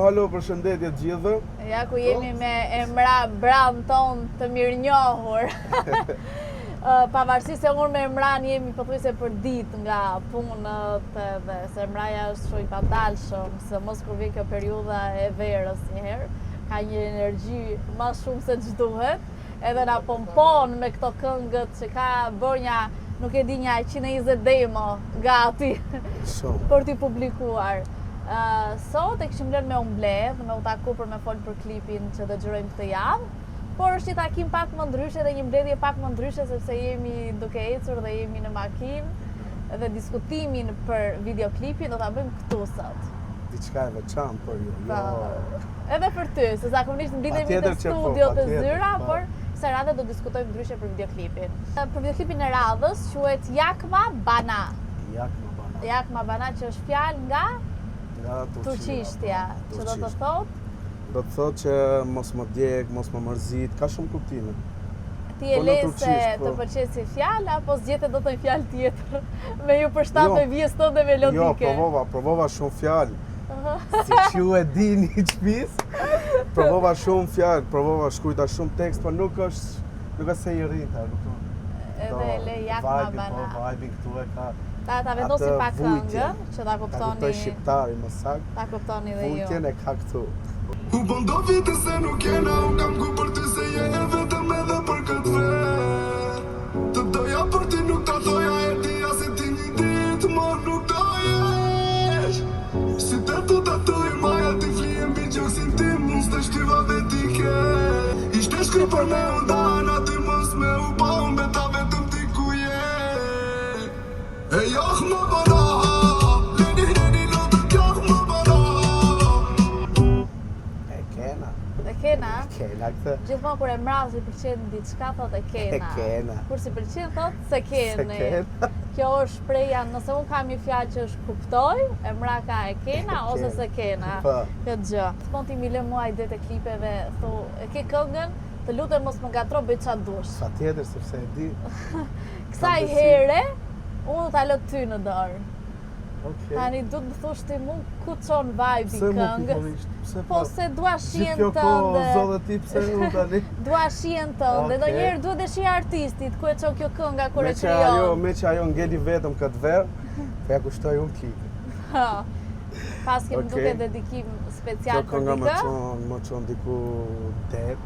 Halo, përshëndetje të gjithëve. Ja ku jemi me Emra Bran ton të mirënjohur. Pavarësisht se unë me Emran jemi pothuajse për ditë nga punët edhe se Emraja është shumë i padalshëm, se mos kur vjen kjo periudha e verës njëherë, ka një energji më shumë se ç'duhet, edhe na pompon me këto këngët që ka bërë nuk e di një 120 demo gati për t'i publikuar. Sot e kishim lënë me u mbledh, me u taku për me folë për klipin që dëgjërojmë këtë javë, por është një takim pak më ndryshe dhe një mbledhje pak më ndryshe sepse jemi duke ecur dhe jemi në makinë dhe diskutimin për videoklipin do ta bëjmë këtu sot. Diçka e veçantë për ju. Edhe për ty, se zakonisht mblidhemi në studio të zyra, por kësaj radhe do diskutojmë ndryshe për videoklipin. Për videoklipin e radhës quhet Yakma Bana. Yakma Bana që është fjalë nga Turqishtja, që do të thot? Do të thot që mos më djeg, mos më mërzit, ka shumë kuptime. Ti e le se të pëlqen si fjalë, apo zgjetet do të një fjalë tjetër, me ju përshtat me vjes tënde melodike? Jo, provova shumë fjalë, si që ju e dini i qpis, provova shumë fjalë, provova shkruajta shumë tekst, por nuk është se i rrita, edhe le Yakma Bana. Vibe këtu e ka. Ta vendosim pak këngën, që ta kuptoni. Ta kuptoj shqiptari më saktë. Ta kuptoni dhe ju. Vujtjen e ka këtu. U bëndo vite se nuk jena, unë kam ku për ty se je vetëm edhe për këtë vet. Të doja për ti nuk ta thoja e tia se ti një ditë më nuk do jesh. Si të të tatoj maja ti flijem bi gjoksin tim, unë s'te shtyva dhe ti ke. Ishte shkry për me u dana, ty mos me u pa, unë beta vetëm ti ku je. E Yakma Bana, leni lotët Yakma Bana. E kena. Kena këtë. Gjithmonë kur e mraz i pëlqen diçka thot e kena. E kena. Kur si pëlqen thot se keni. Kjo është shpreha, nëse unë kam një fjalë që është kuptoj, Emra ka e kena ose se kena. Këtë gjë. S'mon ti mi lë mua idetë e klipeve, thu, e ke këngën, të lutem mos më ngatro, bëj çfarë dush. Patjetër sepse e di. Kësaj here unë ta lë ty në dorë. Tani du të më thush ti mu ku çon vibe i këngës. Po se dua shihen tënde. Gjithë kjo kohë zodhe ti pse unë tani. Dua shihen tënde. Ndonjëherë duhet të shih artistit ku e çon kjo kënga kur e krijon. Me që ajo ngeli vetëm këtë verë, po ja kushtoj unë klipin. Pas kemi duke dedikim special për kjo dikë. kënga më çon diku det.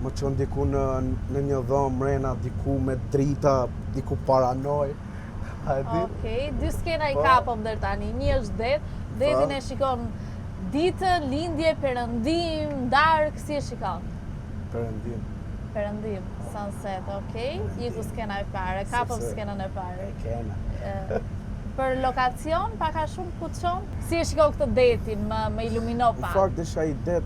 Më qënë diku në një dhomë mrena, diku me drita, diku paranoj. Okej, dy skena i kapëm deri tani. Një është detin e shikon ditën, lindje, perëndim, darkë, si e shikon? Perëndim, sunset, okej. Iku skena e parë, kapëm skenën e parë. Kena. Për lokacion, paka shumë ku të shonë? Si e shikon këtë detin, më ilumino pak? Në fakt isha i det.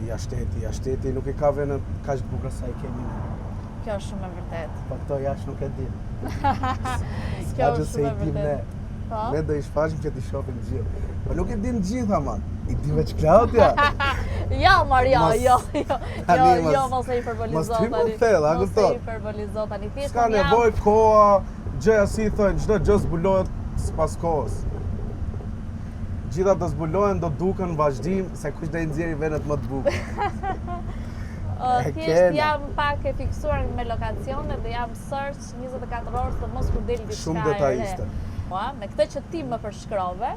Jashteti nuk i ka vënë kaq bukur sa i kemi ne. Kjo është shumë e vërtetë. Po këto jashtë nuk e di. Kjo është shumë e vërtetë. Ne do i shfaqim që t'i shohim gjithë. Po nuk e dim gjithë aman. I di veç Klaudia. Jo, Maria, jo, mos e hiperbolizo tani. Mos e hiperbolizo tani. S'ka nevojë koha, gjëja si thonë, çdo gjë zbulohet sipas kohës. Gjitha do zbulohen, do duken vazhdim, se kush do i nxjerrë vendet më të bukur. Thjesht jam pak e fiksuar me lokacionet dhe jam search 24 orë të mos kur del diçka. Shumë detajiste. Me këtë që ti më përshkrove,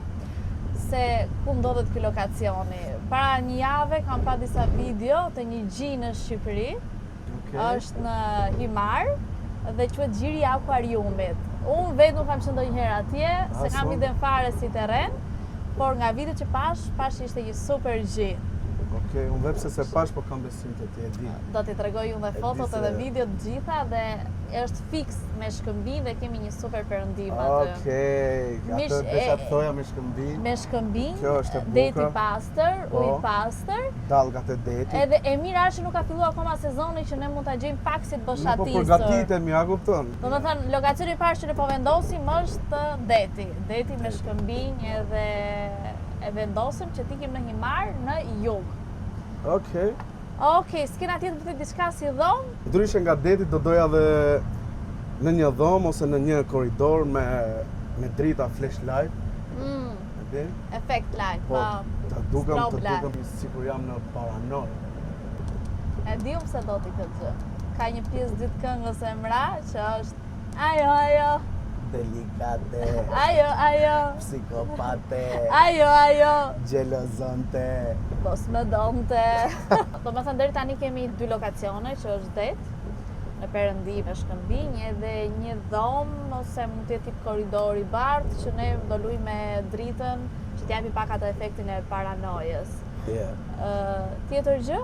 se ku ndodhet ky lokacioni. Para një jave kam pa disa video të një gji në Shqipëri, është në Himar, dhe quhet Gjiri i Akuariumit. Unë vetë nuk kam qenë ndonjëherë atje, se kam iden fare si terren, por nga vitet që pash ishte një super gji. Okej, unë vetë se pash, po kam besim të ti e di. Do t'i tregoj unë dhe fotot se- edhe videot gjitha dhe është fix me Shkëmbin dhe kemi një super perëndim aty. Okej, Mish atë desha e- të thoja me Shkëmbin, Me Shkëmbin, Kjo është e bukur. deti pastër, Po. ujë pastër. dallgat e detit. Edhe e mirë është që nuk ka filluar akoma sezoni që ne mund ta gjejmë pak si të Po boshatisur. përgatitemi, a kupton? Do të thënë, lokacioni i parë që ne po vendosim është deti. Deti me Shkëmbinj edhe e vendosim që t'ikim në një mar në jug. Okej. Okej, s'kena tjetër për të diçka si dhomë? Ndryshe nga deti do doja dhe në një dhomë ose në një korridor me drita flashlight, e di? Efekt light, Po, të dukem strobe light. sikur jam në paranoj. E di unë se do t'i këtë gjë. Ka një pjesë dytë këngës e mra që është ajo, ajo, Delikate, ajo, psikopate, ajo, gjelozonte. po s'më donte. Do me thënë deri tani kemi 2 lokacione që është det, në Perëndi me Shkëmbinj edhe një dhomë ose mund të jetë tip korridor i bardhë që ne do luajmë me dritën që t'japi pak atë efektin e paranojës. Tjetër gjë?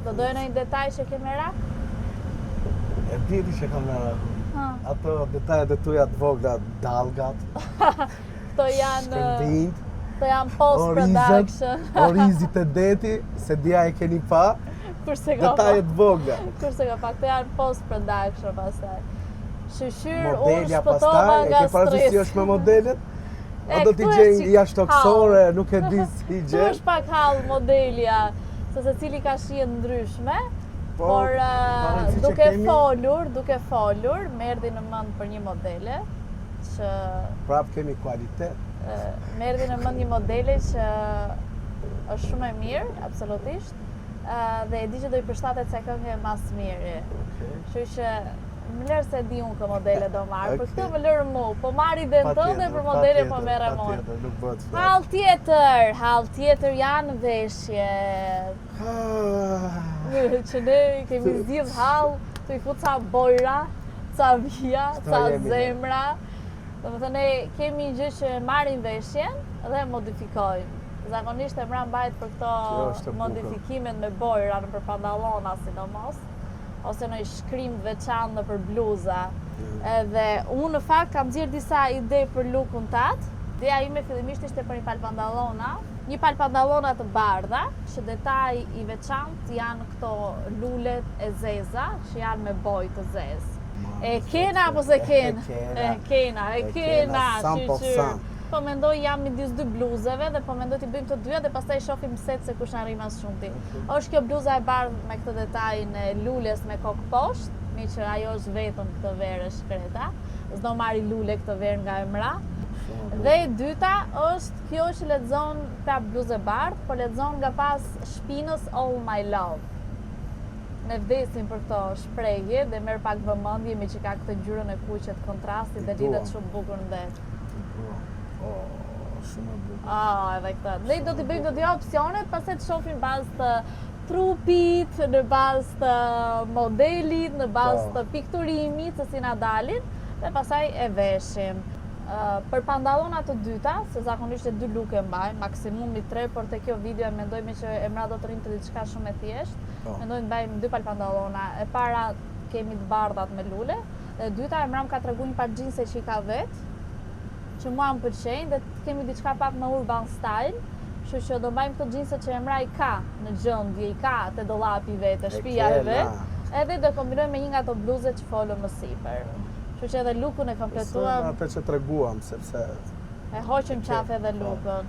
Do doja në një detaj që ke merak? E diti që kam në Ha. ato detajet e tuja të vogla, dallgat, Këto janë Shkëmbinjt, Këto janë post production. orizit e deti, se dia e keni pa, Kurse ka detajet vogla. Kurse ka pak, këto janë post production pastaj. Shqyr, unë Modelja shpëtova pastaj, e nga ke parasysh si stresi. është me modelet? A do t'i këtu gjej është që- jashtëtoksore, nuk e di si Këtu gjë. është pak hall modelja, se secili ka shije ndryshme. Po, Por parasysh që duke kemi- folur, më erdhi në mend për një modele që Prap kemi kualitet. më erdhi në mend një modele që është shumë e mirë, absolutisht. Dhe e di që do i përshtatet se këngë e mas miri. Kështu që më lërë se di unë kë modele do marrë, për Okej. këtë më lërë mu, po marrë idenë tënde për modele po merre mu. Patjetër, nuk bëhet fjalë. Hall tjetër janë veshje. Që ne kemi zgjidh hall, të i fut ca bojra, ca vija, Këto ca jemi ne. zemra. Do të thënë ne kemi një gjë që marrim veshjen dhe modifikojmë. Zakonisht e mra mbajt për Kjo është këto e bukur. modifikimet me bojra nëpër pantallona sidomos, ose në shkrim veçantë nëpër bluza. Edhe unë në fakt kam nxjerr disa ide për lookun tat. Ideja ime fillimisht ishte për një palë pantallona, një palë pantallona të bardha, që detaj i veçantë janë këto lulet e zeza, që janë me bojë të zezë. E kena apo se kena? E kena, 100%. Po mendoj jam midis 2 bluzeve dhe po mendoj t'i bëjmë të dyja dhe pastaj shohim set se kush arrin mas shumë ti. Është kjo bluza e bardhë me këtë detajin e lules me kokë poshtë, mi që ajo është vetëm këtë verë e shkreta. S'do marri lule këtë verë nga emra. Dhe e dyta është kjo që lexon ta bluzë e bardhë, po lexon nga pas shpinës All My Love. Ne vdesim për këto shprehje dhe merr pak vëmendje me që ka këtë ngjyrën e kuqe të kontrastit dhe lidhet shumë bukur në det. Shumë e bukur. Edhe këtë. Ne do t'i bëjmë të dy opsionet, pastaj të shohim bazë të trupit, në bazë të modelit, në bazë të pikturimit, se si na dalin, dhe pastaj e veshim. Për pantallona të dyta, se zakonisht e 2 luke mbaj, maksimumi 3, por te kjo video mendojmë që emra do të rinë të diçka shumë e thjeshtë. Mendojmë të mbajmë 2 palë pantallona. E para kemi të bardhat me lule, dhe e dyta emra më ka tregu një par xhinse që i ka vetë, që mua më pëlqejnë dhe kemi diçka pak më urban style, kështu që do mbajmë këto xhinse që emra i ka në gjendje, i ka te dollapi vetë, shtëpia e vet, edhe do kombinojmë me një nga ato bluze që folëm më sipër. Kështu që edhe lookun e kompletuam, Atë që treguam, sepse e hoqëm qafe edhe lookun.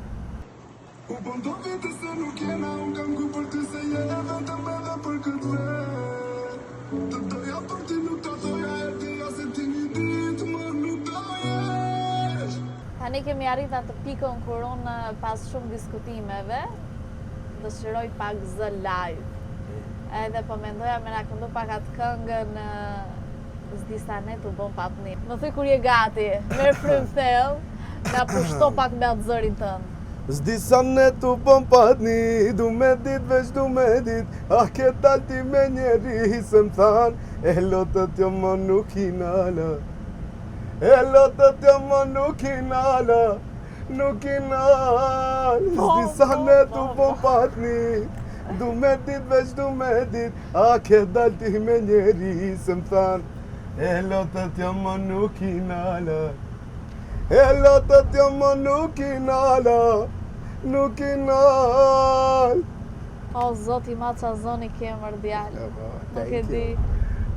U bëndo vete se nuk jena, unë kam ku për ty se jena vetëm edhe për këtë vet. Të doja për ti nuk ta thoja e dia se ti një ditë më nuk do jesh. Tani kemi arrit atë pikën kur unë pas shumë diskutimeve dëshiroj pak zë live. Edhe po mendoja me na këndu pak atë këngën s'disa ne t'u bëm patni. Më thuj kur je gati, merr frymë thellë, na pushto pak me atë zërin tënd. s'di sa ne t'u bëm patni, du me dit veç du me dit, ke dalti me njeri se m'than, e lotët jo më nuk i nala, e lotët jo më nuk i nala, nuk i nal. Disa netu po patni, du me dit veç du me dit, a ke dal ti me njeri se më than, e lotët jo më nuk i nala, e lotët jo më nuk i nala, nuk i nal. O, zoti ma qa zoni kemër djallë. Nuk e Thank di, you.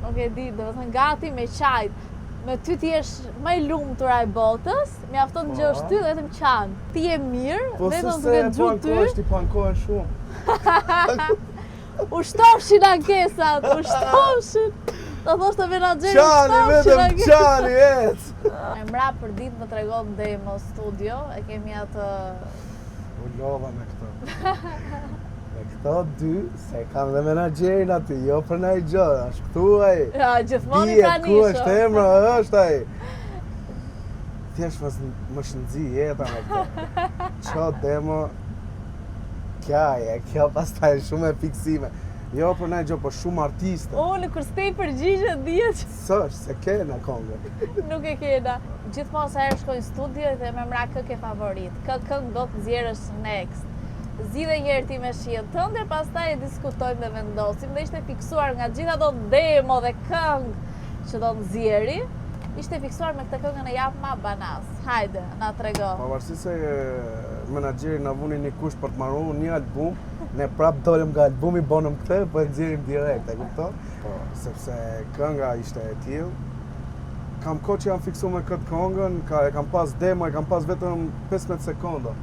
nuk e di, dhe thënë gati me qajt. Me ty ti jesh më i lumtur e botës, mjafton Po. gjë ty dhe vetëm qanë. Ti je mirë, Po se vetëm se duke e gju ty. pankohesh, ti pankohen shumë. Ushtofshin ankesat, ushtofshin. Do thoshte menaxheri Qani, vetëm qani, ec! E mra për ditë më tregon demo studio, e kemi atë U lova me këto. Me këto dy, se kam dhe menaxherin aty, jo për na i gjë, është këtu ai. ja, gjithmonë i Dihet tani. ku është emra, është ai. Thjesht më shëndzi jeta me këto. Qo demo, kja e, kjo pastaj shumë e fiksime. Jo për na i gjë, por shumë artiste. Unë kur s'te i përgjigje dihet që S'është, se kena kongë. nuk e kena. Gjithmonë sa herë shkoj në studio dhe me mra kë ke favorit. Kë këngë do të nxjerrësh next. Zgjidhe një herë ti me shijen tënde, pastaj e diskutojmë dhe vendosim. Dhe ishte fiksuar nga gjitha do demo dhe këngë që do të nxjerri. Ishte fiksuar me këtë këngën e jap ma banas. Hajde, na trego. Pavarësisht se menaxheri na vuni një kusht për të marrë një album, ne prap dolëm nga albumi, bonëm këtë, po e nxjerrim direkt, e kupton? Po, sepse kënga ishte e tillë. Kam kohë që jam fiksuar me këtë këngën, e kam pas demo, e kam pas vetëm 15 sekonda.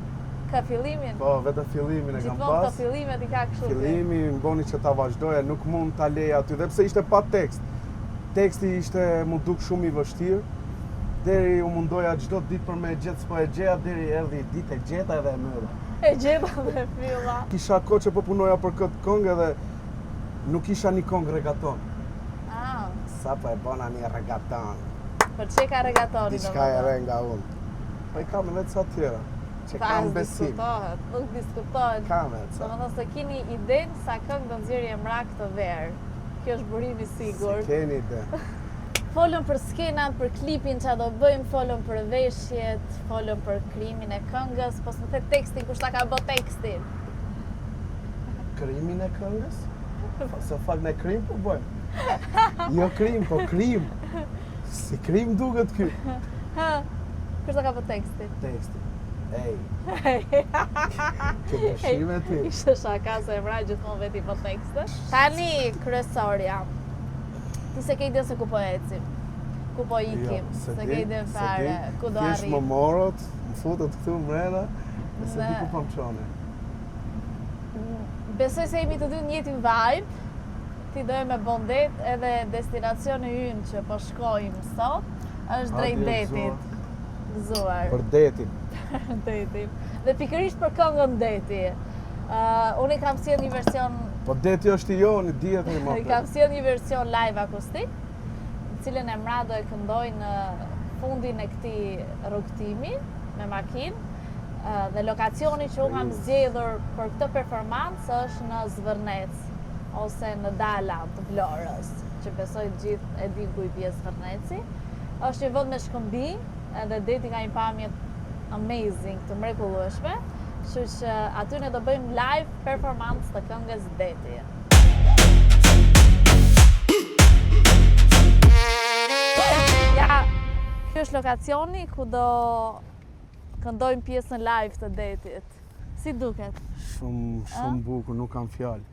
Ka fillimin. Po, vetëm fillimin e kam Gjithmonë këto pas. fillimet i ka kështu. ti. Fillimi më boni që ta vazhdoja, nuk mund ta lej aty, dhe pse ishte pa tekst. Teksti ishte mu duk shumë i vështirë. Deri u mundoja çdo ditë për me gjetë s'po e gjeja, deri erdhi ditë e gjeta edhe e mëra. E gjeta dhe fylla. Kisha kohë që po punoja për këtë këngë edhe nuk isha një këngë regaton. Ah, Sa po e bona një regaton. për çe ka regatoni Diçka e re nga unë. Po i kam vetë sa tjera. Që Pa kam as besim. diskutohet, nuk diskutohet. Kam vetë sa. Domethënë se keni idenë sa këngë do nxjerrje mrak të verë. Kjo është burimi i sigurt. Si keni ide. Folëm për skenat, për klipin që do bëjmë, folëm për veshjet, folëm për krimin e këngës, po s'më the tekstin, kush ta ka bë tekstin? Krimin e këngës? Se fakt në krim po bëjmë. Jo krim, po krim. Si krim duket ky. Ha, kush ta ka bë tekstin? Teksti. Ej, ke dëshime ti. Ishte shaka se emra gjithmonë veti po tekste. Tani kryesorja. Ti se ke ide se ku po ecim? Ku po ikim? Se ke ide fare, ku do Thjesht më arrim? morët, më futët këtu mrena, dhe se Dhe- di ku po më çoni. Besoj se jemi të dy në njëjtin vibe. Ti doje me bondet edhe destinacioni ynë që po shkojmë sot është drejt Hadi, detit. Gëzuar. Për detin. Detit. Dhe pikërisht për këngën deti. Unë i kam sjell një version Po deti është i joni, dihet e më. I kam sjell një version live akustik, në cilën e mra do e këndoj në fundin e këtij rrugtimi me makinë. Dhe lokacioni që unë kam zgjedhur për këtë performancë është në Zvërnec ose në Dala të Vlorës, që besoj gjithë e din ku i bie Zvërneci. Është një vend me shkëmbi, edhe deti ka një pamje amazing, të mrekullueshme, kështu që aty ne do bëjmë live performancë të këngës Deti. Ja, ky është lokacioni ku do këndojmë pjesën live të Detit. Si duket? Shumë bukur, nuk kam fjalë.